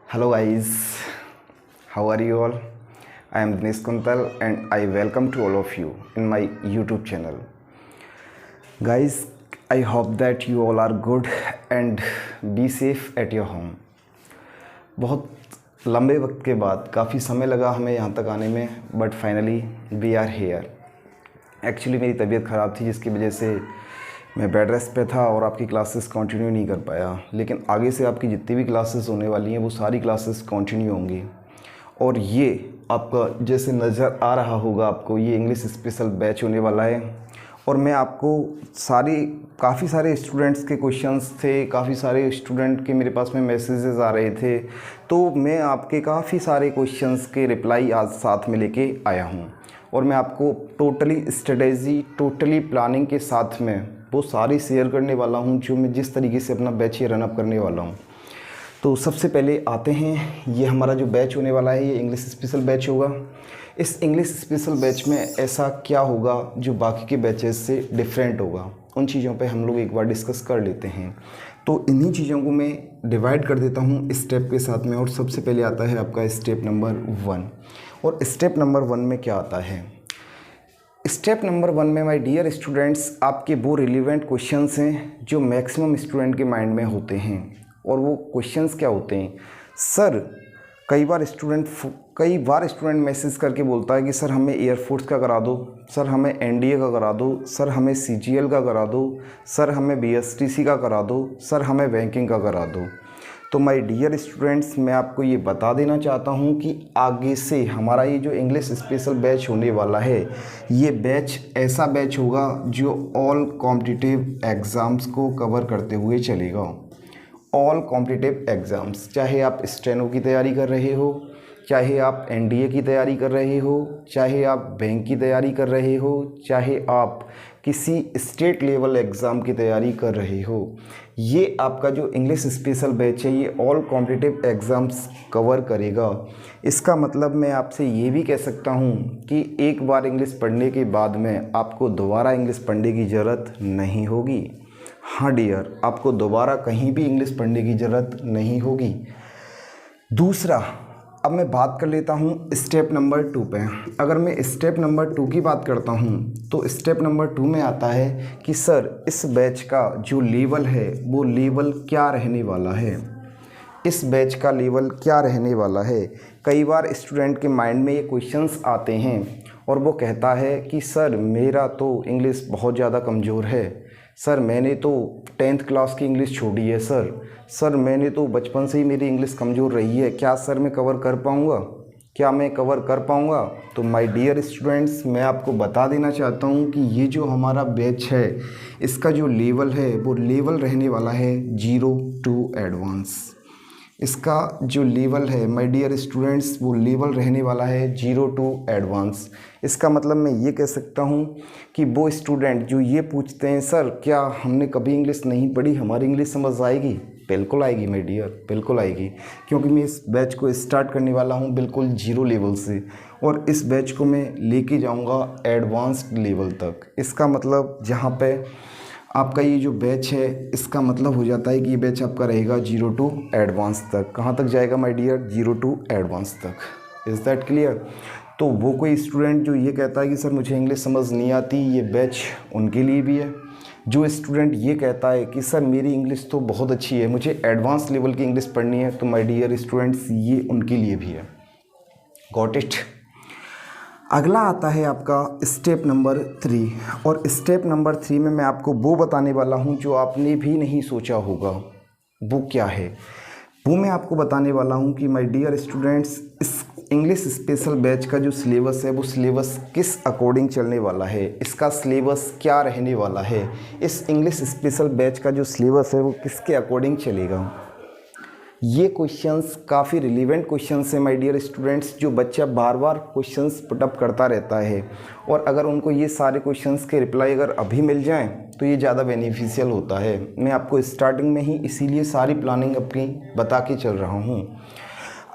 Hello guys, how are you all? I am Dinesh Kuntal and I welcome to all of you in my YouTube channel. Guys, I hope that you all are good and be safe at your home. बहुत लंबे वक्त के बाद काफ़ी समय लगा हमें यहाँ तक आने में, but finally we are here. Actually मेरी तबीयत ख़राब थी जिसकी वजह से मैं बेड रेस्ट पे था और आपकी क्लासेस कंटिन्यू नहीं कर पाया. लेकिन आगे से आपकी जितनी भी क्लासेस होने वाली हैं वो सारी क्लासेस कंटिन्यू होंगी. और ये आपका जैसे नज़र आ रहा होगा आपको, ये इंग्लिश स्पेशल बैच होने वाला है. और मैं आपको काफ़ी सारे स्टूडेंट्स के क्वेश्चंस थे, काफ़ी सारे स्टूडेंट के मेरे पास में मैसेजेस आ रहे थे, तो मैं आपके काफ़ी सारे क्वेश्चंस के रिप्लाई आज साथ में लेके आया हूँ. और मैं आपको टोटली स्ट्रेटेजी, टोटली प्लानिंग के साथ में वो सारी शेयर करने वाला हूँ जो मैं जिस तरीके से अपना बैच ये रनअप करने वाला हूँ. तो सबसे पहले आते हैं, ये हमारा जो बैच होने वाला है ये इंग्लिश स्पेशल बैच होगा. इस इंग्लिश स्पेशल बैच में ऐसा क्या होगा जो बाकी के बैचेस से डिफरेंट होगा, उन चीज़ों पे हम लोग एक बार डिस्कस कर लेते हैं. तो इन्हीं चीज़ों को मैं डिवाइड कर देता हूँ स्टेप के साथ में. और सबसे पहले आता है आपका स्टेप नंबर 1. और स्टेप नंबर 1 में क्या आता है? स्टेप नंबर 1 में माय डियर स्टूडेंट्स आपके वो रिलेवेंट क्वेश्चंस हैं जो मैक्सिमम स्टूडेंट के माइंड में होते हैं. और वो क्वेश्चंस क्या होते हैं? सर कई बार स्टूडेंट मैसेज करके बोलता है कि सर हमें एयरफोर्स का करा दो, सर हमें एनडीए का करा दो, सर हमें सीजीएल का करा दो, सर हमें बीएसटीसी का करा दो, सर हमें बैंकिंग का करा दो. तो माय डियर स्टूडेंट्स मैं आपको ये बता देना चाहता हूँ कि आगे से हमारा ये जो इंग्लिश स्पेशल बैच होने वाला है ये बैच ऐसा बैच होगा जो ऑल कॉम्पिटिटिव एग्ज़ाम्स को कवर करते हुए चलेगा. ऑल कॉम्पिटिटिव एग्ज़ाम्स, चाहे आप स्टेनो की तैयारी कर रहे हो, चाहे आप एनडीए की तैयारी कर रहे हो, चाहे आप बैंक की तैयारी कर रहे हो, चाहे आप किसी स्टेट लेवल एग्ज़ाम की तैयारी कर रहे हो, ये आपका जो इंग्लिश स्पेशल बैच है ये ऑल कॉम्पिटिटिव एग्ज़ाम्स कवर करेगा. इसका मतलब मैं आपसे ये भी कह सकता हूँ कि एक बार इंग्लिश पढ़ने के बाद में आपको दोबारा इंग्लिश पढ़ने की ज़रूरत नहीं होगी. हाँ डियर, आपको दोबारा कहीं भी इंग्लिश पढ़ने की ज़रूरत नहीं होगी. दूसरा, अब मैं बात कर लेता हूँ स्टेप नंबर 2 पे. अगर मैं स्टेप नंबर 2 की बात करता हूँ तो स्टेप नंबर 2 में आता है कि सर इस बैच का जो लेवल है वो लेवल क्या रहने वाला है. इस बैच का लेवल क्या रहने वाला है? कई बार स्टूडेंट के माइंड में ये क्वेश्चंस आते हैं और वो कहता है कि सर मेरा तो इंग्लिश बहुत ज़्यादा कमज़ोर है, सर मैंने तो 10th क्लास की इंग्लिश छोड़ी है, सर मैंने तो बचपन से ही मेरी इंग्लिश कमज़ोर रही है, क्या सर मैं कवर कर पाऊँगा, क्या मैं कवर कर पाऊँगा? तो माय डियर स्टूडेंट्स मैं आपको बता देना चाहता हूँ कि ये जो हमारा बैच है इसका जो लेवल है वो लेवल रहने वाला है 0 to एडवांस. इसका जो लेवल है माय डियर स्टूडेंट्स वो लेवल रहने वाला है 0 to एडवांस. इसका मतलब मैं ये कह सकता हूँ कि वो स्टूडेंट जो ये पूछते हैं सर क्या हमने कभी इंग्लिश नहीं पढ़ी, हमारी इंग्लिश समझ आएगी? बिल्कुल आएगी माय डियर, बिल्कुल आएगी, क्योंकि मैं इस बैच को स्टार्ट करने वाला हूँ बिल्कुल 0 लेवल से और इस बैच को मैं लेके जाऊँगा एडवांस्ड लेवल तक. इसका मतलब जहाँ पे आपका ये जो बैच है इसका मतलब हो जाता है कि ये बैच आपका रहेगा 0 to एडवांस तक. कहाँ तक जाएगा माय डियर? 0 to एडवांस तक. Is that clear? तो वो कोई स्टूडेंट जो ये कहता है कि सर मुझे इंग्लिश समझ नहीं आती, ये बैच उनके लिए भी है. जो स्टूडेंट ये कहता है कि सर मेरी इंग्लिश तो बहुत अच्छी है, मुझे एडवांस लेवल की इंग्लिश पढ़नी है, तो माय डियर स्टूडेंट्स ये उनके लिए भी है. Got it? अगला आता है आपका स्टेप नंबर 3. और स्टेप नंबर 3 में मैं आपको वो बताने वाला हूँ जो आपने भी नहीं सोचा होगा. वो क्या है? वो मैं आपको बताने वाला हूँ कि माय डियर स्टूडेंट्स इस इंग्लिश स्पेशल बैच का जो सिलेबस है वो सिलेबस किस अकॉर्डिंग चलने वाला है, इसका सिलेबस क्या रहने वाला है. इस इंग्लिश स्पेशल बैच का जो सिलेबस है वो किसके अकॉर्डिंग चलेगा. ये क्वेश्चंस काफ़ी रिलेवेंट क्वेश्चंस हैं माय डियर स्टूडेंट्स, जो बच्चा बार बार क्वेश्चंस पुटअप करता रहता है. और अगर उनको ये सारे क्वेश्चंस के रिप्लाई अगर अभी मिल जाएं तो ये ज़्यादा बेनिफिशियल होता है. मैं आपको स्टार्टिंग में ही इसीलिए सारी प्लानिंग अपनी बता के चल रहा हूँ.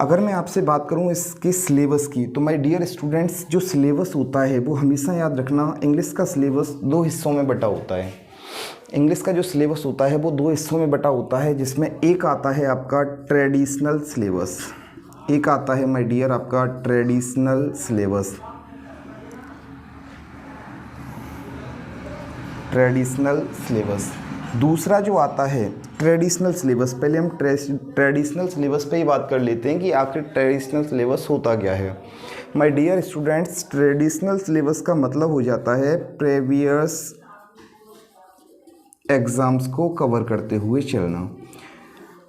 अगर मैं आपसे बात करूँ इसके सिलेबस की तो माय डियर स्टूडेंट्स जो सिलेबस होता है वो हमेशा याद रखना, इंग्लिश का सिलेबस 2 हिस्सों में बटा होता है. इंग्लिश का जो सिलेबस होता है वो दो हिस्सों में बटा होता है, जिसमें एक आता है आपका ट्रेडिशनल सिलेबस, एक आता है माय डियर आपका ट्रेडिशनल सिलेबस, ट्रेडिशनल सिलेबस। दूसरा जो आता है ट्रेडिशनल सिलेबस, पहले हम ट्रेडिशनल सिलेबस पे ही बात कर लेते हैं कि आखिर ट्रेडिशनल सिलेबस होता क्या है। My dear students, traditional syllabus का मतलब हो जाता है प्रीवियस एग्ज़ाम्स को कवर करते हुए चलना।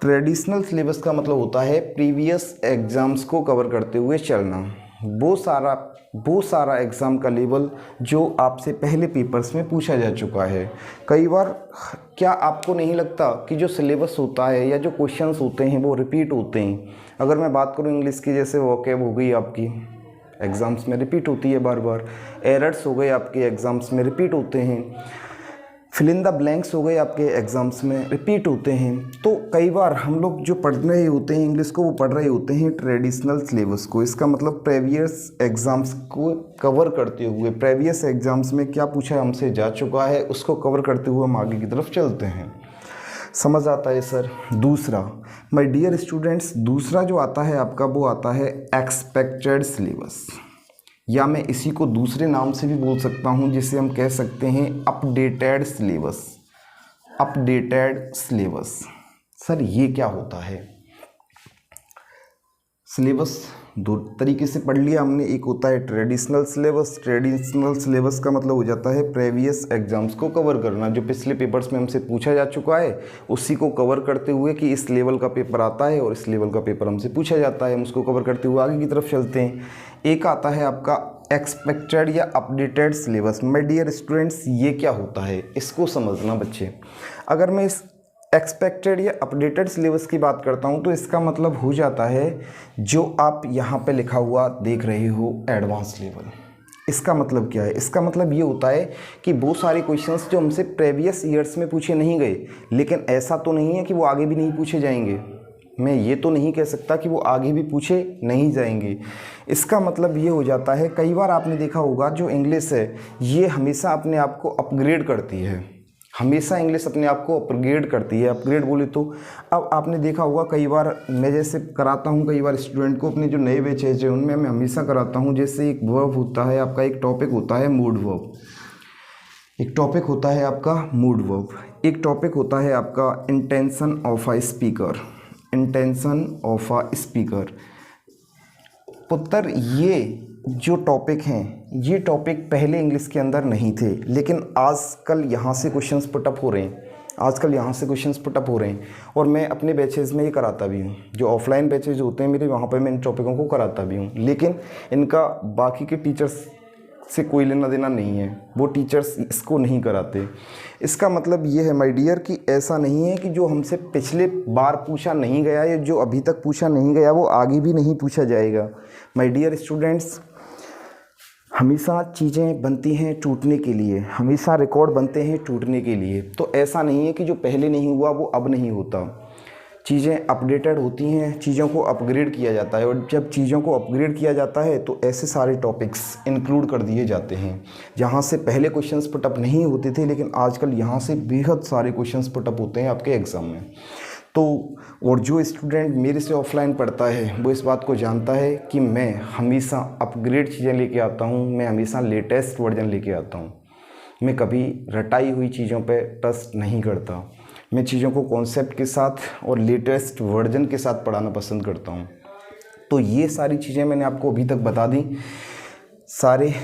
ट्रेडिशनल सिलेबस का मतलब होता है प्रीवियस एग्ज़ाम्स को कवर करते हुए चलना, वो सारा एग्ज़ाम का लेवल जो आपसे पहले पेपर्स में पूछा जा चुका है। कई बार क्या आपको नहीं लगता कि जो सिलेबस होता है या जो क्वेश्चंस होते हैं वो रिपीट होते हैं। अगर मैं बात करूं इंग्लिश की, जैसे वोकैब हो गई आपकी एग्ज़ाम्स में रिपीट होती है बार बार, एरर्स हो गए आपके एग्ज़ाम्स में रिपीट होते हैं, फिल इन द ब्लैंक्स हो गए आपके एग्ज़ाम्स में रिपीट होते हैं। तो कई बार हम लोग जो पढ़ रहे होते हैं इंग्लिश को, वो पढ़ रहे होते हैं ट्रेडिशनल सिलेबस को। इसका मतलब प्रीवियस एग्ज़ाम्स को कवर करते हुए, प्रीवियस एग्ज़ाम्स में क्या पूछा हमसे जा चुका है उसको कवर करते हुए हम आगे की तरफ चलते हैं। समझ आता है सर। दूसरा माय डियर स्टूडेंट्स, दूसरा जो आता है आपका वो आता है एक्सपेक्टेड सिलेबस, या मैं इसी को दूसरे नाम से भी बोल सकता हूं, जिसे हम कह सकते हैं updated syllabus. Updated syllabus sir ये क्या होता है? सिलेबस दो तरीके से पढ़ लिया हमने, एक होता है ट्रेडिशनल सिलेबस। ट्रेडिशनल सिलेबस का मतलब हो जाता है प्रीवियस एग्जाम्स को कवर करना, जो पिछले पेपर्स में हमसे पूछा जा चुका है उसी को कवर करते हुए कि इस लेवल का पेपर आता है और इस लेवल का पेपर हमसे पूछा जाता है, हम उसको कवर करते हुए आगे की तरफ चलते हैं। एक आता है आपका एक्सपेक्टेड या updated syllabus. My dear students, ये क्या होता है इसको समझना बच्चे। अगर मैं इस एक्सपेक्टेड या अपडेटेड सिलेबस की बात करता हूं तो इसका मतलब हो जाता है जो आप यहाँ पे लिखा हुआ देख रहे हो एडवांस लेवल। इसका मतलब क्या है? इसका मतलब ये होता है कि वो सारे क्वेश्चंस जो हमसे प्रीवियस ईयर्स में पूछे नहीं गए, लेकिन ऐसा तो नहीं है कि वो आगे भी नहीं पूछे जाएंगे। मैं ये तो नहीं कह सकता कि वो आगे भी पूछे नहीं जाएंगे। इसका मतलब ये हो जाता है, कई बार आपने देखा होगा जो इंग्लिश है ये हमेशा अपने आप को अपग्रेड करती है, हमेशा इंग्लिश अपने आप को अपग्रेड करती है। अपग्रेड बोले तो अब आपने देखा होगा कई बार, मैं जैसे कराता हूँ कई बार स्टूडेंट को, अपने जो नए बैचेज है उनमें मैं हमेशा कराता हूँ, जैसे एक वर्ब होता है आपका, एक टॉपिक होता है मूड वर्ब, एक टॉपिक होता है आपका मूड वर्ब, एक टॉपिक होता है आपका intention of a speaker, intention of a speaker. पुत्र ये जो टॉपिक हैं ये टॉपिक पहले इंग्लिश के अंदर नहीं थे, लेकिन आजकल यहाँ से क्वेश्चंस पुटअप हो रहे हैं, आजकल यहाँ से क्वेश्चंस पुटअप हो रहे हैं। और मैं अपने बैचेज़ में ये कराता भी हूँ, जो ऑफलाइन बैचेज होते हैं मेरे, वहाँ पर मैं इन टॉपिकों को कराता भी हूँ, लेकिन इनका बाकी के टीचर्स से कोई लेना देना नहीं है, वो टीचर्स इसको नहीं कराते। इसका मतलब ये है माय डियर कि ऐसा नहीं है कि जो हमसे पिछले बार पूछा नहीं गया या जो अभी तक पूछा नहीं गया वो आगे भी नहीं पूछा जाएगा। माय डियर स्टूडेंट्स, हमेशा चीज़ें बनती हैं टूटने के लिए, हमेशा रिकॉर्ड बनते हैं टूटने के लिए। तो ऐसा नहीं है कि जो पहले नहीं हुआ वो अब नहीं होता। चीज़ें अपडेटेड होती हैं, चीज़ों को अपग्रेड किया जाता है, और जब चीज़ों को अपग्रेड किया जाता है तो ऐसे सारे टॉपिक्स इंक्लूड कर दिए जाते हैं जहाँ से पहले क्वेश्चंस पुटअप नहीं होते थे, लेकिन आजकल यहाँ से बेहद सारे क्वेश्चंस पुटअप होते हैं आपके एग्ज़ाम में। तो और जो स्टूडेंट मेरे से ऑफलाइन पढ़ता है वो इस बात को जानता है कि मैं हमेशा अपग्रेड चीज़ें लेके आता हूँ, मैं हमेशा लेटेस्ट वर्जन लेके आता हूँ। मैं कभी रटाई हुई चीज़ों पे ट्रस्ट नहीं करता, मैं चीज़ों को कॉन्सेप्ट के साथ और लेटेस्ट वर्जन के साथ पढ़ाना पसंद करता हूँ। तो ये सारी चीज़ें मैंने आपको अभी तक बता दी, सारे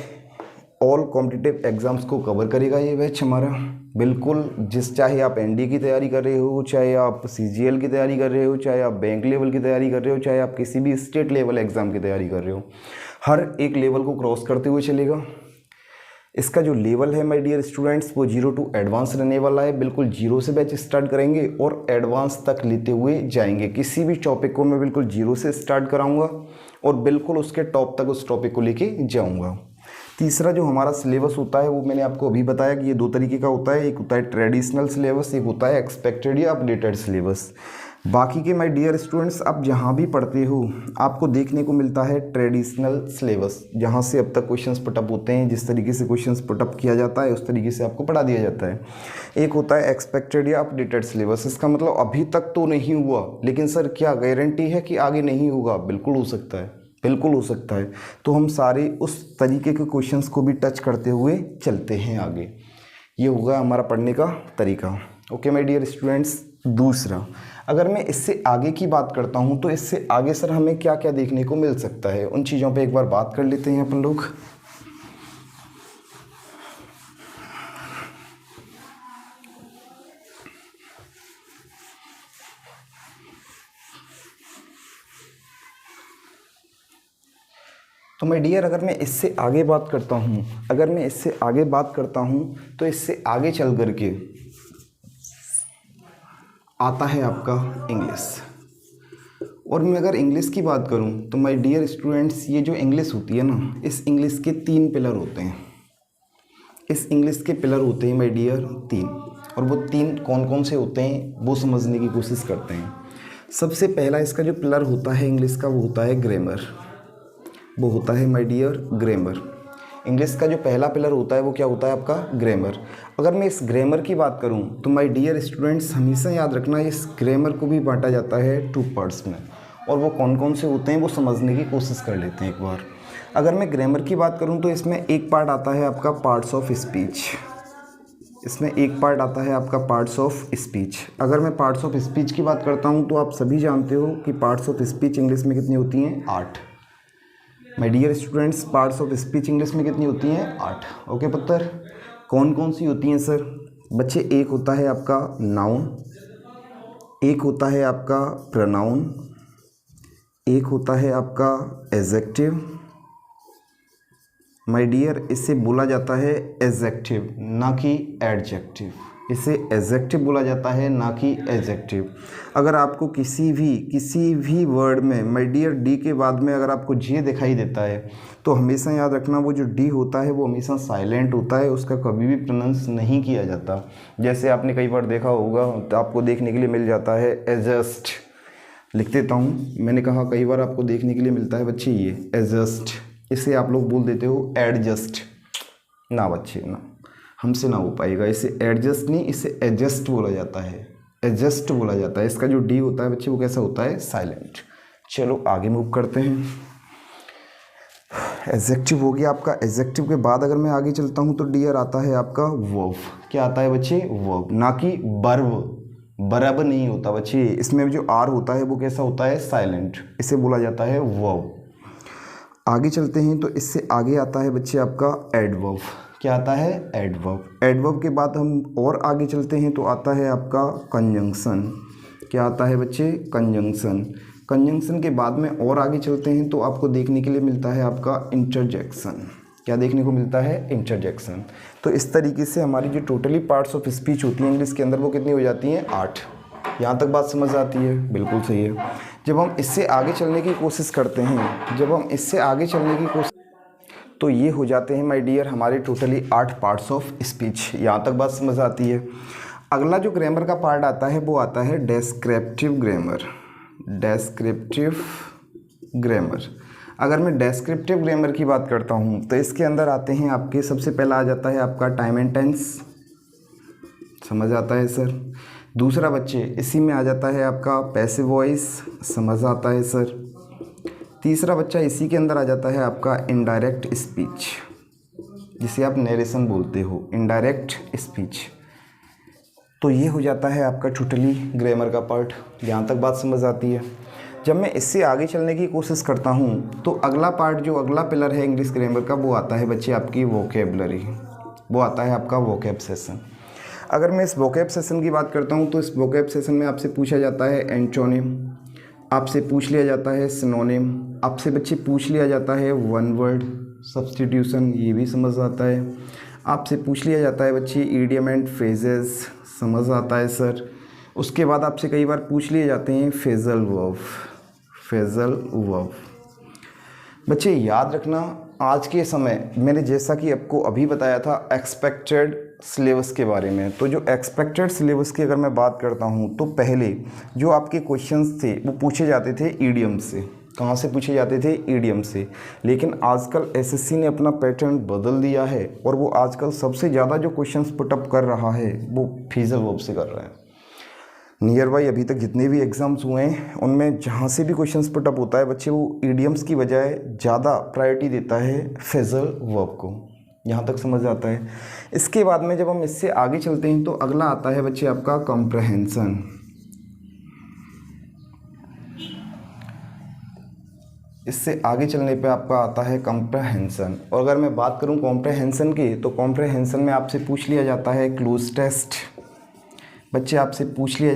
ऑल कॉम्पिटिटिव एग्ज़ाम्स को कवर करेगा ये बैच हमारा, बिल्कुल। चाहे आप एनडीए की तैयारी कर रहे हो, चाहे आप सीजीएल की तैयारी कर रहे हो, चाहे आप बैंक लेवल की तैयारी कर रहे हो, चाहे आप किसी भी स्टेट लेवल एग्ज़ाम की तैयारी कर रहे हो, हर एक लेवल को क्रॉस करते हुए चलेगा। इसका जो लेवल है माय डियर स्टूडेंट्स वो 0 to एडवांस रहने वाला है। बिल्कुल 0 से बैच स्टार्ट करेंगे और एडवांस तक लेते हुए जाएंगे। किसी भी टॉपिक को मैं बिल्कुल 0 से स्टार्ट कराऊंगा और बिल्कुल उसके टॉप तक उस टॉपिक को लेके जाऊंगा। तीसरा जो हमारा सिलेबस होता है वो मैंने आपको अभी बताया कि ये 2 तरीके का होता है, एक होता है ट्रेडिशनल सिलेबस, एक होता है एक्सपेक्टेड या अपडेटेड सिलेबस। बाकी के माय डियर स्टूडेंट्स, आप जहाँ भी पढ़ते हो आपको देखने को मिलता है ट्रेडिशनल सिलेबस, जहाँ से अब तक क्वेश्चंस पुटअप होते हैं, जिस तरीके से क्वेश्चंस पुटअप किया जाता है उस तरीके से आपको पढ़ा दिया जाता है। एक होता है एक्सपेक्टेड या अपडेटेड सिलेबस। इसका मतलब अभी तक तो नहीं हुआ, लेकिन सर क्या गारंटी है कि आगे नहीं होगा? बिल्कुल हो सकता है, बिल्कुल हो सकता है। तो हम सारे उस तरीके के क्वेश्चंस को भी टच करते हुए चलते हैं आगे। ये होगा हमारा पढ़ने का तरीका। Okay my dear students. दूसरा, अगर मैं इससे आगे की बात करता हूँ तो इससे आगे सर हमें क्या क्या देखने को मिल सकता है, उन चीज़ों पे एक बार बात कर लेते हैं अपन लोग। तो माय डियर, अगर मैं इससे आगे बात करता हूँ, तो इससे आगे चल करके आता है आपका इंग्लिश। और मैं अगर इंग्लिश की बात करूं तो माय डियर स्टूडेंट्स, ये जो इंग्लिश होती है ना, इस इंग्लिश के 3 पिलर होते हैं। इस इंग्लिश के पिलर होते हैं माय डियर 3। और वो 3 कौन कौन से होते हैं वो समझने की कोशिश करते हैं। सबसे पहला इसका जो पिलर होता है इंग्लिश का, वो होता है ग्रामर। वो होता है माय डियर ग्रामर। इंग्लिश का जो पहला पिलर होता है वो क्या होता है आपका? ग्रामर। अगर मैं इस ग्रामर की बात करूं तो माय डियर स्टूडेंट्स, हमेशा याद रखना इस ग्रामर को भी बांटा जाता है 2 पार्ट्स में। और वो कौन कौन से होते हैं वो समझने की कोशिश कर लेते हैं एक बार। अगर मैं ग्रामर की बात करूं तो इसमें एक पार्ट आता है आपका पार्ट्स ऑफ स्पीच। इसमें एक पार्ट आता है आपका पार्ट्स ऑफ स्पीच। अगर मैं पार्ट्स ऑफ स्पीच की बात करता हूँ तो आप सभी जानते हो कि पार्ट्स ऑफ स्पीच इंग्लिश में कितनी होती हैं? 8। My dear students, parts of speech English में कितनी होती हैं? 8। ओके पुत्र, कौन कौन सी होती हैं सर? बच्चे, एक होता है आपका नाउन, एक होता है आपका प्रोनाउन, एक होता है आपका एडजेक्टिव। माय डियर, इसे बोला जाता है एडजेक्टिव, ना कि एडजेक्टिव। इसे एडजेक्टिव बोला जाता है, ना कि एडजेक्टिव। अगर आपको किसी भी वर्ड में माय डियर डी के बाद में अगर आपको जे दिखाई देता है तो हमेशा याद रखना वो जो डी होता है वो हमेशा साइलेंट होता है, उसका कभी भी प्रोनाउंस नहीं किया जाता। जैसे आपने कई बार देखा होगा तो आपको देखने के लिए मिल जाता है एडजस्ट। लिख देता हूँ, मैंने कहा कई बार आपको देखने के लिए मिलता है बच्चे ये एडजस्ट। इसे आप लोग बोल देते हो एडजस्ट। ना बच्चे ना, हमसे ना हो पाएगा। इसे एडजस्ट नहीं, इसे एडजस्ट बोला जाता है, एडजस्ट बोला जाता है। इसका जो डी होता है बच्चे वो कैसा होता है? साइलेंट। चलो आगे मूव करते हैं। एडजेक्टिव हो गया आपका। एडजेक्टिव के बाद अगर मैं आगे चलता हूँ तो डियर आता है आपका वर्ब। क्या आता है बच्चे? वर्ब, ना कि वर्ब। बराबर नहीं होता बच्चे, इसमें जो आर होता है वो कैसा होता है? साइलेंट। इसे बोला जाता है वर्ब। आगे चलते हैं तो इससे आगे आता है बच्चे आपका एडवर्ब। क्या आता है? एडवर्ब। एडवर्ब के बाद हम और आगे चलते हैं तो आता है आपका कंजंक्शन। क्या आता है बच्चे? कंजंक्शन। कंजंक्शन के बाद में और आगे चलते हैं तो आपको देखने के लिए मिलता है आपका इंटरजेक्शन। क्या देखने को मिलता है? इंटरजेक्शन। तो इस तरीके से हमारी जो टोटली पार्ट्स ऑफ स्पीच होती हैं इंग्लिश के अंदर वो कितनी हो जाती हैं? 8। यहाँ तक बात समझ आती है? बिल्कुल सही है। जब हम इससे आगे चलने की कोशिश करते हैं, तो ये हो जाते हैं माय डियर हमारे टोटली 8 पार्ट्स ऑफ स्पीच। यहाँ तक बात समझ आती है। अगला जो ग्रामर का पार्ट आता है वो आता है डेस्क्रिप्टिव ग्रामर। Descriptive grammar. अगर मैं डेस्क्रिप्टिव ग्रामर की बात करता हूँ तो इसके अंदर आते हैं आपके, सबसे पहला आ जाता है आपका टाइम एंड टेंस। समझ आता है सर? दूसरा बच्चे इसी में आ जाता है आपका पैसिव वॉइस। समझ आता है सर? तीसरा बच्चा इसी के अंदर आ जाता है आपका इनडायरेक्ट स्पीच, जिसे आप नरेशन बोलते हो, इनडायरेक्ट स्पीच। तो ये हो जाता है आपका टोटली ग्रामर का पार्ट। यहाँ तक बात समझ आती है। जब मैं इससे आगे चलने की कोशिश करता हूँ तो अगला पार्ट, जो अगला पिलर है इंग्लिश ग्रामर का, वो आता है बच्चे आपकी वोकेबलरी। वो आता है आपका वोकैब सेशन। अगर मैं इस वोकैब सेशन की बात करता हूँ तो इस वोकैब सेशन में आपसे पूछा जाता है एंटोनिम, आपसे पूछ लिया जाता है सिनोनिम, आपसे बच्चे पूछ लिया जाता है वन वर्ड सब्स्टिट्यूशन, ये भी समझ आता है। आपसे पूछ लिया जाता है बच्चे ईडियम एंड फ्रेजेस। समझ आता है सर? उसके बाद आपसे कई बार पूछ लिए जाते हैं फ्रेजल वर्ब। फ्रेजल वर्ब बच्चे याद रखना, आज के समय मैंने जैसा कि आपको अभी बताया था एक्सपेक्टेड, सिलेबस के बारे में। तो जो एक्सपेक्टेड सिलेबस की अगर मैं बात करता हूँ तो पहले जो आपके क्वेश्चंस थे वो पूछे जाते थे ईडीएम से। कहाँ से पूछे जाते थे? ईडीएम से। लेकिन आजकल एसएससी ने अपना पैटर्न बदल दिया है और वो आजकल सबसे ज़्यादा जो क्वेश्चंस पुटअप कर रहा है वो फ्रेजल वर्ब से कर रहा है। नियर बाई अभी तक जितने भी एग्ज़ाम्स हुए हैं उनमें जहाँ से भी क्वेश्चंस पुटअप होता है बच्चे वो ईडियम्स की बजाय ज़्यादा प्रायोरिटी देता है फ्रेजल वर्ब को। यहाँ तक समझ आता है। इसके बाद में जब हम इससे आगे चलते हैं तो अगला आता है बच्चे आपका कॉम्प्रहेंसन। इससे आगे चलने पे आपका आता है कॉम्प्रहेंसन। और अगर मैं बात करूँ कॉम्प्रहेंसन की तो कॉम्प्रहेंसन में आपसे पूछ लिया जाता है क्लोज टेस्ट। बच्चे आपसे पूछ लिया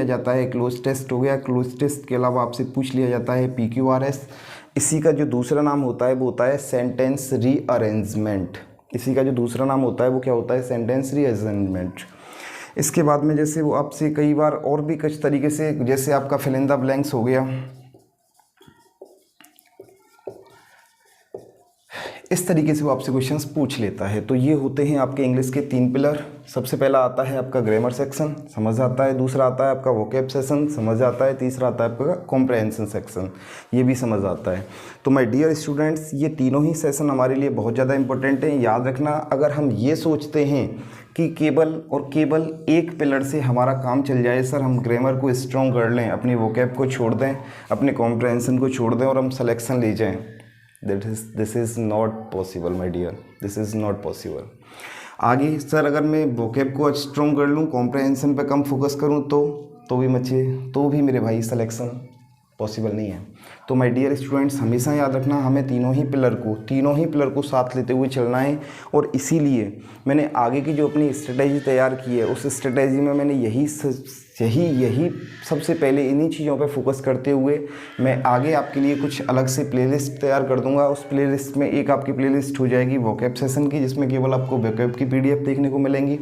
जाता है क्लोज टेस्ट हो गया। क्लोज टेस्ट के अलावा आपसे पूछ लिया जाता है PQRS। इसी का जो दूसरा नाम होता है वो होता है सेंटेंस रीअरेंजमेंट। इसी का जो दूसरा नाम होता है वो क्या होता है? Sentence rearrangement. इसके बाद में जैसे वो आपसे कई बार और भी कुछ तरीके से, जैसे आपका फिल इन द ब्लैंक्स हो गया, इस तरीके से वो आपसे क्वेश्चंस पूछ लेता है। तो ये होते हैं आपके इंग्लिश के 3 पिलर। सबसे पहला आता है आपका ग्रामर सेक्शन, समझ आता है। दूसरा आता है आपका वोकैब सेक्शन, समझ आता है। तीसरा आता है आपका कॉम्प्रहेंशन सेक्शन, ये भी समझ आता है। तो माय डियर स्टूडेंट्स, ये तीनों ही सेशन हमारे लिए बहुत ज़्यादा इंपॉर्टेंट हैं। याद रखना, अगर हम ये सोचते हैं कि केवल एक पिलर से हमारा काम चल जाए, सर हम ग्रामर को स्ट्रॉन्ग कर लें, अपनी वोकैब को छोड़ दें, अपने कॉम्प्रहेंशन को छोड़ दें और हम सिलेक्शन ले जाएँ, this is not possible my dear, this is not possible. आगे सर अगर मैं वोकैब को स्ट्रॉन्ग कर लूँ, कॉम्प्रहेंशन पे कम फोकस करूँ तो भी मेरे भाई सिलेक्शन पॉसिबल नहीं है। तो माय डियर स्टूडेंट्स, हमेशा याद रखना, हमें तीनों ही पिलर को साथ लेते हुए चलना है। और इसीलिए मैंने आगे की जो अपनी स्ट्रेटजी तैयार की है उस स्ट्रेटजी में मैंने यही सबसे पहले इन्हीं चीज़ों पे फोकस करते हुए मैं आगे आपके लिए कुछ अलग से प्लेलिस्ट तैयार कर दूंगा। उस प्लेलिस्ट में एक आपकी प्लेलिस्ट हो जाएगी वोकैब सेशन की, जिसमें केवल आपको वोकैब की PDF देखने को मिलेंगी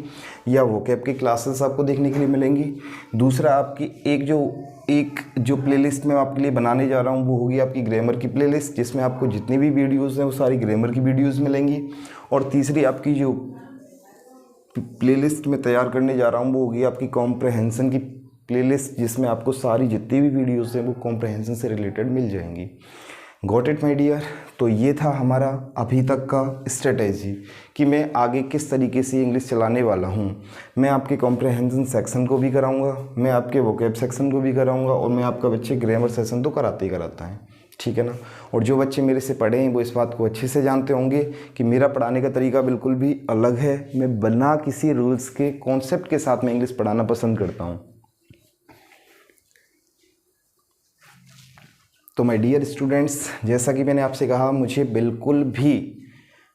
या वोकैब की क्लासेस आपको देखने के लिए मिलेंगी। दूसरा आपकी एक जो प्लेलिस्ट मैं आपके लिए बनाने जा रहा हूँ वो होगी आपकी ग्रामर की प्लेलिस्ट, जिसमें आपको जितनी भी वीडियोज़ हैं वो सारी ग्रामर की वीडियोज़ मिलेंगी। और तीसरी आपकी जो प्लेलिस्ट में तैयार करने जा रहा हूँ वो होगी आपकी कॉम्प्रहेंशन की प्लेलिस्ट, जिसमें आपको सारी जितनी भी वीडियोस हैं वो कॉम्प्रहेंशन से रिलेटेड मिल जाएंगी। Got it my dear? तो ये था हमारा अभी तक का स्ट्रेटजी कि मैं आगे किस तरीके से इंग्लिश चलाने वाला हूँ। मैं आपके कॉम्प्रहेंशन सेक्शन को भी कराऊँगा, मैं आपके वोकैब सेक्शन को भी कराऊँगा और मैं आपका बच्चे ग्रामर सेशन तो कराते ही कराता है, ठीक है ना। और जो बच्चे मेरे से पढ़े हैं वो इस बात को अच्छे से जानते होंगे कि मेरा पढ़ाने का तरीका बिल्कुल भी अलग है। मैं बिना किसी रूल्स के कॉन्सेप्ट के साथ में इंग्लिश पढ़ाना पसंद करता हूँ। तो माय डियर स्टूडेंट्स, जैसा कि मैंने आपसे कहा, मुझे बिल्कुल भी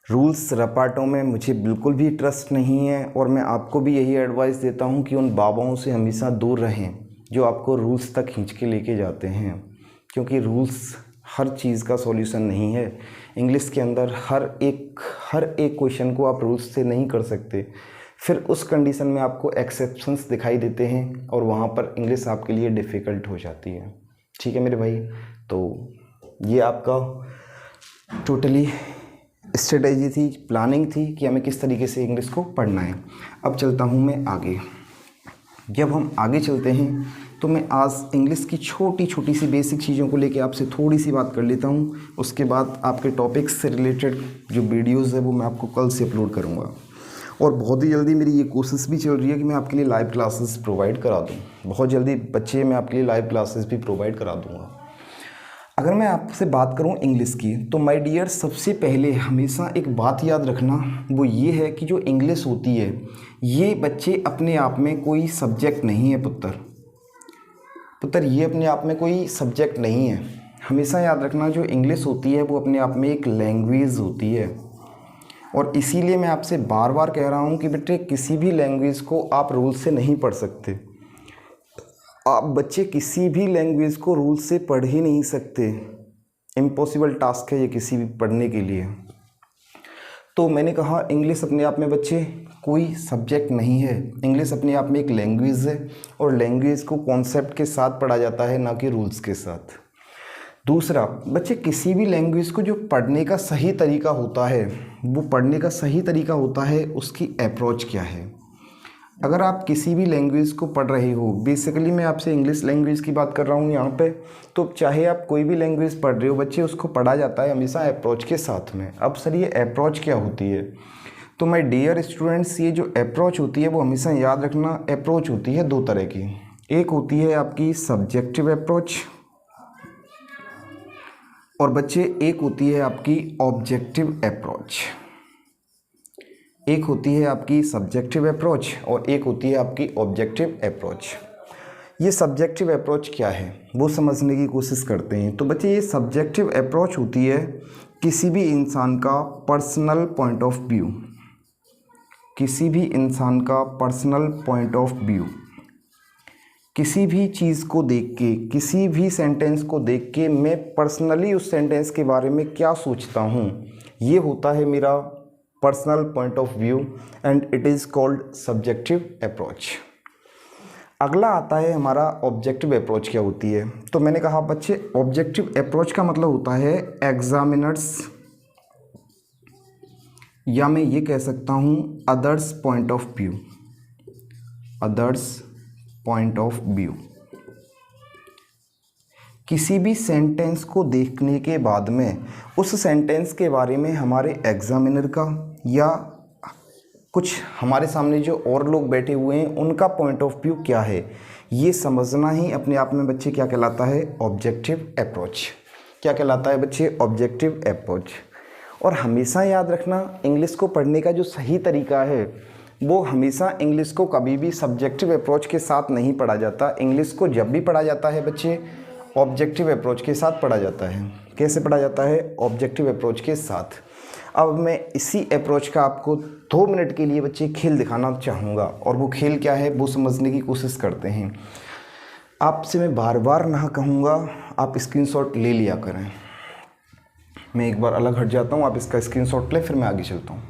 रूल्स रपाटों में मुझे बिल्कुल भी ट्रस्ट नहीं है। और मैं आपको भी यही एडवाइस देता हूँ कि उन बाबाओं से हमेशा दूर रहें जो आपको रूल्स तक खींच के लेके जाते हैं, क्योंकि रूल्स हर चीज़ का सॉल्यूशन नहीं है। इंग्लिश के अंदर हर एक क्वेश्चन को आप रूल्स से नहीं कर सकते। फिर उस कंडीशन में आपको एक्सेप्शंस दिखाई देते हैं और वहाँ पर इंग्लिश आपके लिए डिफ़िकल्ट हो जाती है, ठीक है मेरे भाई। तो ये आपका टोटली स्ट्रेटजी थी, प्लानिंग थी कि हमें किस तरीके से इंग्लिश को पढ़ना है। अब चलता हूँ मैं आगे। जब हम आगे चलते हैं तो मैं आज इंग्लिश की छोटी सी बेसिक चीज़ों को लेके आपसे थोड़ी सी बात कर लेता हूँ। उसके बाद आपके टॉपिक्स से रिलेटेड जो वीडियोज़ है वो मैं आपको कल से अपलोड करूँगा। और बहुत ही जल्दी मेरी ये कोशिश भी चल रही है कि मैं आपके लिए लाइव क्लासेस प्रोवाइड करा दूँ। बहुत जल्दी बच्चे मैं आपके लिए लाइव क्लासेस भी प्रोवाइड करा दूँगा। अगर मैं आपसे बात करूं इंग्लिश की तो माय डियर, सबसे पहले हमेशा एक बात याद रखना, वो ये है कि जो इंग्लिश होती है ये बच्चे अपने आप में कोई सब्जेक्ट नहीं है। पुत्र ये अपने आप में कोई सब्जेक्ट नहीं है। हमेशा याद रखना, जो इंग्लिश होती है वो अपने आप में एक लैंग्वेज होती है। और इसीलिए मैं आपसे बार बार कह रहा हूँ कि बेटे किसी भी लैंग्वेज को आप रूल से नहीं पढ़ सकते। आप बच्चे किसी भी लैंग्वेज को रूल से पढ़ ही नहीं सकते। इम्पॉसिबल टास्क है ये किसी भी पढ़ने के लिए। तो मैंने कहा इंग्लिश अपने आप में बच्चे कोई सब्जेक्ट नहीं है। इंग्लिश अपने आप में एक लैंग्वेज है और लैंग्वेज को कॉन्सेप्ट के साथ पढ़ा जाता है, ना कि रूल्स के साथ। दूसरा, बच्चे किसी भी लैंग्वेज को जो पढ़ने का सही तरीका होता है वो पढ़ने का सही तरीका होता है उसकी अप्रोच क्या है। अगर आप किसी भी लैंग्वेज को पढ़ रहे हो, बेसिकली मैं आपसे इंग्लिश लैंग्वेज की बात कर रहा हूँ यहाँ पे, तो चाहे आप कोई भी लैंग्वेज पढ़ रहे हो बच्चे, उसको पढ़ा जाता है हमेशा अप्रोच के साथ में। अब सर ये अप्रोच क्या होती है? तो माय डियर स्टूडेंट्स, ये जो अप्रोच होती है वो हमेशा याद रखना, अप्रोच होती है दो तरह की। एक होती है आपकी सब्जेक्टिव अप्रोच, और बच्चे एक होती है आपकी ऑब्जेक्टिव अप्रोच। एक होती है आपकी सब्जेक्टिव अप्रोच और एक होती है आपकी ऑब्जेक्टिव अप्रोच। ये सब्जेक्टिव अप्रोच क्या है वो समझने की कोशिश करते हैं। तो बच्चे ये सब्जेक्टिव अप्रोच होती है किसी भी इंसान का पर्सनल पॉइंट ऑफ व्यू, किसी भी इंसान का पर्सनल पॉइंट ऑफ व्यू। किसी भी चीज़ को देख के, किसी भी सेंटेंस को देख के मैं पर्सनली उस सेंटेंस के बारे में क्या सोचता हूँ, ये होता है मेरा personal point of view and it is called subjective approach. अगला आता है हमारा ऑब्जेक्टिव अप्रोच क्या होती है। तो मैंने कहा बच्चे ऑब्जेक्टिव अप्रोच का मतलब होता है एग्जामिनर्स, या मैं ये कह सकता हूँ others point of view, others point of view. किसी भी सेंटेंस को देखने के बाद में उस सेंटेंस के बारे में हमारे एग्जामिनर का या कुछ हमारे सामने जो और लोग बैठे हुए हैं उनका पॉइंट ऑफ व्यू क्या है, ये समझना ही अपने आप में बच्चे क्या कहलाता है, ऑब्जेक्टिव अप्रोच। क्या कहलाता है बच्चे, ऑब्जेक्टिव अप्रोच। और हमेशा याद रखना, इंग्लिश को पढ़ने का जो सही तरीका है वो हमेशा इंग्लिश को कभी भी सब्जेक्टिव अप्रोच के साथ नहीं पढ़ा जाता। इंग्लिश को जब भी पढ़ा जाता है बच्चे ऑब्जेक्टिव अप्रोच के साथ पढ़ा जाता है। कैसे पढ़ा जाता है, ऑब्जेक्टिव अप्रोच के साथ। अब मैं इसी अप्रोच का आपको 2 मिनट के लिए बच्चे खेल दिखाना चाहूँगा, और वो खेल क्या है वो समझने की कोशिश करते हैं। आपसे मैं बार बार ना कहूँगा, आप स्क्रीनशॉट ले लिया करें। मैं एक बार अलग हट जाता हूँ, आप इसका स्क्रीनशॉट लें, फिर मैं आगे चलता हूँ।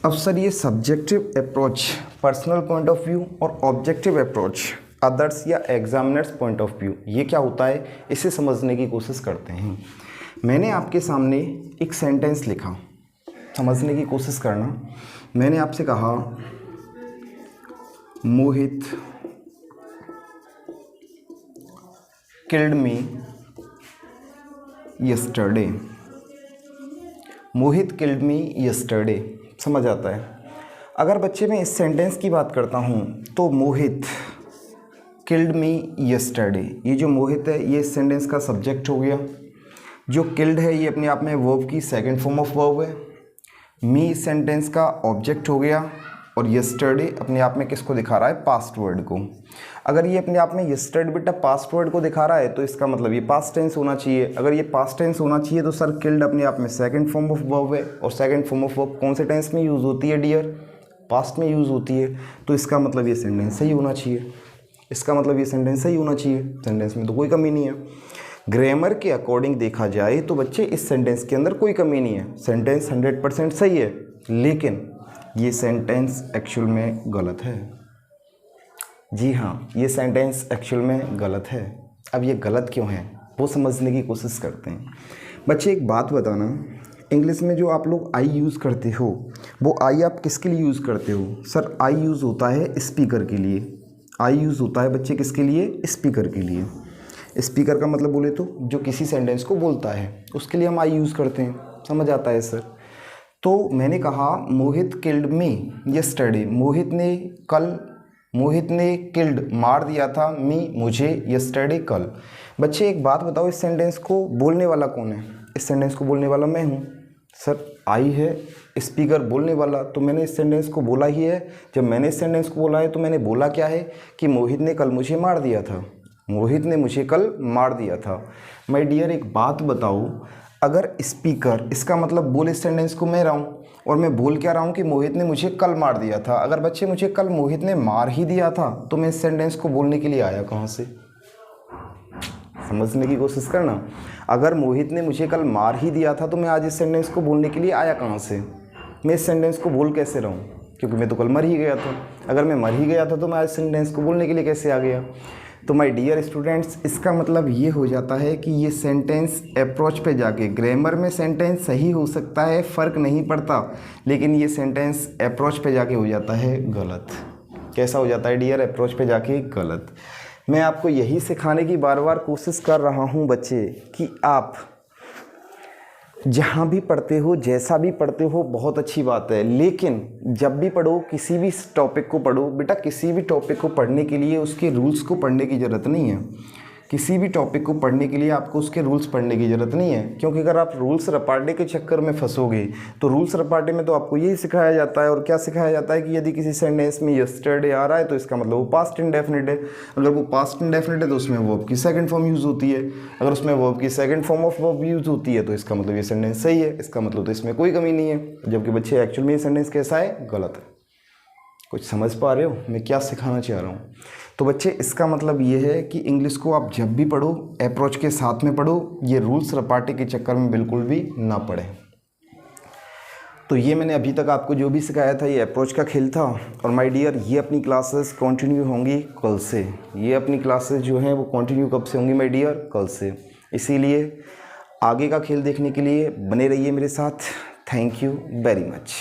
अब सर ये subjective approach personal point of view और ऑब्जेक्टिव अप्रोच अदर्स या एग्जामिनर्स पॉइंट ऑफ व्यू, ये क्या होता है इसे समझने की कोशिश करते हैं। मैंने आपके सामने एक सेंटेंस लिखा, समझने की कोशिश करना। मैंने आपसे कहा मोहित किल्ड मी यस्टरडे, मोहित किल्ड मी यस्टरडे, समझ आता है। अगर बच्चे मैं इस सेंटेंस की बात करता हूँ तो मोहित किल्ड मी यस्टरडे, ये जो मोहित है ये इस सेंटेंस का सब्जेक्ट हो गया। जो किल्ड है ये अपने आप में वर्ब की सेकंड फॉर्म ऑफ वर्ब है। मी इस सेंटेंस का ऑब्जेक्ट हो गया, और यस्टरडे अपने आप में किसको दिखा रहा है, पास्ट वर्ड को। अगर ये अपने आप में यस्टरडे बेटा पास्ट वर्ड को दिखा रहा है तो इसका मतलब ये पास्ट टेंस होना चाहिए। अगर ये पास्ट टेंस होना चाहिए तो सर किल्ड अपने आप में सेकंड फॉर्म ऑफ वर्ब है, और सेकंड फॉर्म ऑफ वर्ब कौन से टेंस में यूज़ होती है डियर, पास्ट में यूज़ होती है। तो इसका मतलब ये सेंटेंस सही होना चाहिए, इसका मतलब ये सेंटेंस सही होना चाहिए। सेंटेंस में तो कोई कमी नहीं है। ग्रामर के अकॉर्डिंग देखा जाए तो बच्चे इस सेंटेंस के अंदर कोई कमी नहीं है, सेंटेंस 100% सही है, लेकिन ये सेंटेंस एक्चुअल में गलत है। जी हाँ, ये सेंटेंस एक्चुअल में गलत है। अब ये गलत क्यों है वो समझने की कोशिश करते हैं। बच्चे एक बात बताना, इंग्लिश में जो आप लोग आई यूज़ करते हो वो आई आप किसके लिए यूज़ करते हो? सर आई यूज़ होता है स्पीकर के लिए। आई यूज़ होता है बच्चे किसके लिए? स्पीकर के लिए। स्पीकर का मतलब बोले तो जो किसी सेंटेंस को बोलता है उसके लिए हम आई यूज़ करते हैं, समझ आता है सर। तो मैंने कहा मोहित किल्ड मी यस्टरडे, मोहित ने किल्ड मार दिया था मी मुझे यस्टरडे कल। बच्चे एक बात बताओ, इस सेंटेंस को बोलने वाला कौन है? इस सेंटेंस को बोलने वाला मैं हूँ सर। आई है स्पीकर बोलने वाला, तो मैंने इस सेंटेंस को बोला ही है। जब मैंने इस सेंटेंस को बोला है तो मैंने बोला क्या है कि मोहित ने कल मुझे मार दिया था, मोहित ने मुझे कल मार दिया था। माय डियर एक बात बताओ, अगर स्पीकर इसका मतलब बोल इस सेंटेंस को मैं रहा हूँ और मैं बोल क्या रहा हूँ कि मोहित ने मुझे कल मार दिया था। अगर बच्चे मुझे कल मोहित ने मार ही दिया था तो मैं इस सेंटेंस को बोलने के लिए आया कहाँ से? समझने की कोशिश करना। अगर मोहित ने मुझे कल मार ही दिया था तो मैं आज इस सेंटेंस को बोलने के लिए आया कहाँ से? मैं इस सेंटेंस को बोल कैसे रहा हूँ? क्योंकि मैं तो कल मर ही गया था। अगर मैं मर ही गया था तो मैं आज सेंटेंस को बोलने के लिए कैसे आ गया। तो माय डियर स्टूडेंट्स, इसका मतलब ये हो जाता है कि ये सेंटेंस अप्रोच पे जाके, ग्रामर में सेंटेंस सही हो सकता है, फ़र्क नहीं पड़ता, लेकिन ये सेंटेंस अप्रोच पे जाके हो जाता है गलत। कैसा हो जाता है डियर? अप्रोच पे जाके गलत। मैं आपको यही सिखाने की बार बार कोशिश कर रहा हूँ बच्चे कि आप जहाँ भी पढ़ते हो, जैसा भी पढ़ते हो, बहुत अच्छी बात है, लेकिन जब भी पढ़ो, किसी भी टॉपिक को पढ़ो बेटा, किसी भी टॉपिक को पढ़ने के लिए उसके रूल्स को पढ़ने की ज़रूरत नहीं है। किसी भी टॉपिक को पढ़ने के लिए आपको उसके रूल्स पढ़ने की ज़रूरत नहीं है, क्योंकि अगर आप रूल्स रपाटे के चक्कर में फंसोगे तो रूल्स रपाटे में तो आपको यही सिखाया जाता है। और क्या सिखाया जाता है कि यदि किसी सेंटेंस में यस्टरडे आ रहा है तो इसका मतलब वो पास्ट इंडेफिनिट है। अगर वो पास्ट इंडेफिनिट है तो उसमें वर्ब की सेकंड फॉर्म यूज़ होती है। अगर उसमें वर्ब की second form of verb use होती है तो इसका मतलब ये सेंटेंस सही है, इसका मतलब तो इसमें कोई कमी नहीं है। जबकि बच्चे एक्चुअल में ये सेंटेंस कैसा है? गलत है। कुछ समझ पा रहे हो मैं क्या सिखाना चाह रहा हूँ? तो बच्चे इसका मतलब ये है कि इंग्लिश को आप जब भी पढ़ो अप्रोच के साथ में पढ़ो, ये रूल्स रपाटे के चक्कर में बिल्कुल भी ना पढ़ें। तो ये मैंने अभी तक आपको जो भी सिखाया था ये अप्रोच का खेल था। और माय डियर, ये अपनी क्लासेस कंटिन्यू होंगी कल से। ये अपनी क्लासेस जो हैं वो कंटिन्यू कब से होंगी माय डियर? कल से। इसीलिए आगे का खेल देखने के लिए बने रहिए मेरे साथ। Thank you very much.